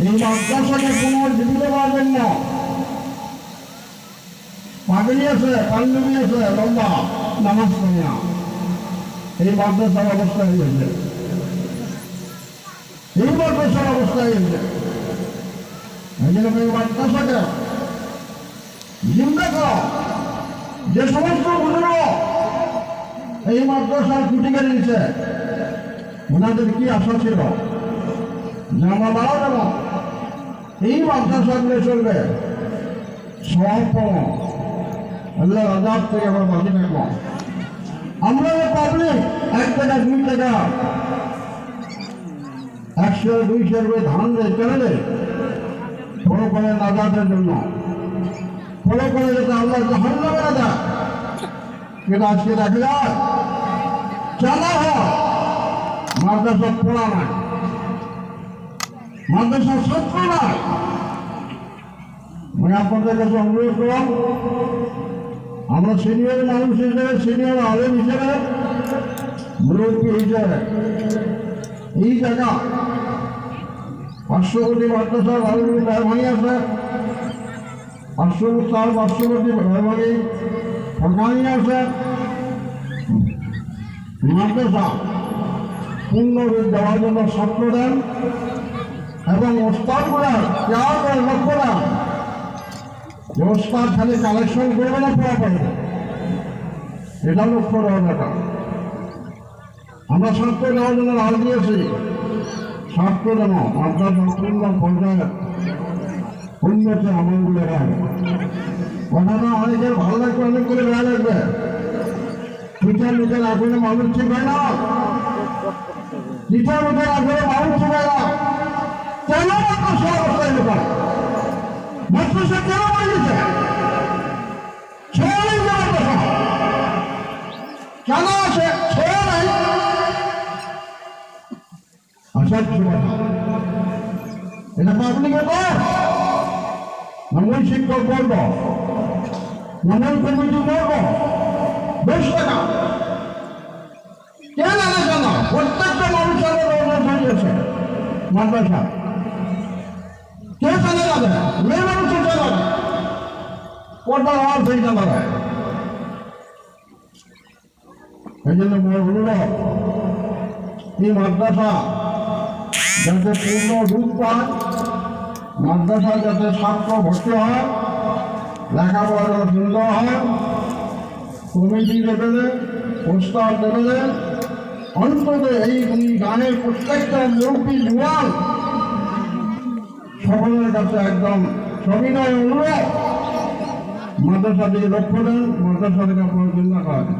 এই মাদ্রাসাকে পুনর্জীবিত করার জন্য পাগড়ি আছে, পাঞ্জাবি আছে, লম্বা নামাজ পড়ে না, এই মাদ্রাসার অবস্থা হয়েছে, এই মাদ্রাসার অবস্থা হয়েছে। এই জন্য এই মাদ্রাসাকে জিন্দা করো। যে সমস্ত বুজুর্গ এই মাদ্রাসার খুঁটি কেড়ে নিচ্ছে, ওনাদের কি আশা ছিল যে আমরা মারা যাব, এই মাদ্রাসাগুলো চলবে, সব পাবো, আল্লাহ আজাদ থেকে আমরা বাঁচি থাকবো। আমরা পাবলিক 1 টাকা 2 টাকা 100 200 করে ধান দেয় কেন দেয়? ফলো করে নাজাতের জন্য, ফলো করে যাতে আল্লাহ জাহান্নামে না যায়। কিন্তু আজকে দেখা যায় চালা হয় মাদ্রাসা পড়া নাই, মাদ্রাসার ছাত্র নাই। আমি আপনাদের কাছে অনুরোধ করলাম, আমরা সিনিয়র মানুষ হিসেবে, সিনিয়র আলেম হিসেবে, মুরব্বী হিসেবে এই জায়গা 500 কোটি মাদ্রাসার মেহরবানি আছে, 500 কোটি মেহরবানি সরকারি আছে। মাদ্রাসা পূর্ণ রূপ দেওয়ার জন্য ছাত্র দেন এবং ওস্তাদগুলার কেয়ার করে লক্ষ্য দেন যে ওস্তাদ খালি কালেকশন করবে না, পড়া পারবে, এটা লক্ষ্য দেওয়ার ব্যাপার। আমরা ছাত্র দেওয়ার জন্য রাজ দিয়েছি, ছাত্র যেন মাদ্রাসা পূর্ণ পর্যায়ে উন্নতি আমলগুলো হয়। কথাটা অনেকের ভালো লাগবে, অনেক করে ভালো লাগবে। টিচার নিজের আগুনে মানুষ ঠিক হয় না, টিচার নিজের আগুনে মানুষ ঠিক হয় না। কেন মাদ্রাসা অবস্থায় লোক মাদ্রাসা কেন বানিয়েছে? ছেলে মাদ্রাসা কেন আছে? ছেলে নাই। এটা পাবলিকের কর, মূল শিক্ষক বলব, মূল কমিটি বলব, 10 টাকা কেন আলাদা না? প্রত্যেকটা মানুষের দিয়েছে মাদ্রাসা, কে চালে যাবে? মেয়ে মানুষের চালাবে, পর্দার আওয়াজ হয়ে চালাবে। এই জন্য অনুরোধ, এই মাদ্রাসা যাতে পূর্ণ রূপ পায়, মাদ্রাসা যাতে ছাত্র ভর্তি হয়, লেখাপড়া সুন্দর হয়, কমিটি লেভেলে, প্রস্তাব লেভেলে, অন্তত এই গানের প্রত্যেকটা মুরব্বী জুয়ান সকলের কাছে একদম সবিনয় অনুরোধ, মাদ্রাসা দিকে লক্ষ্য দেন, মাদ্রাসা থেকে আপনার চিন্তা করেন।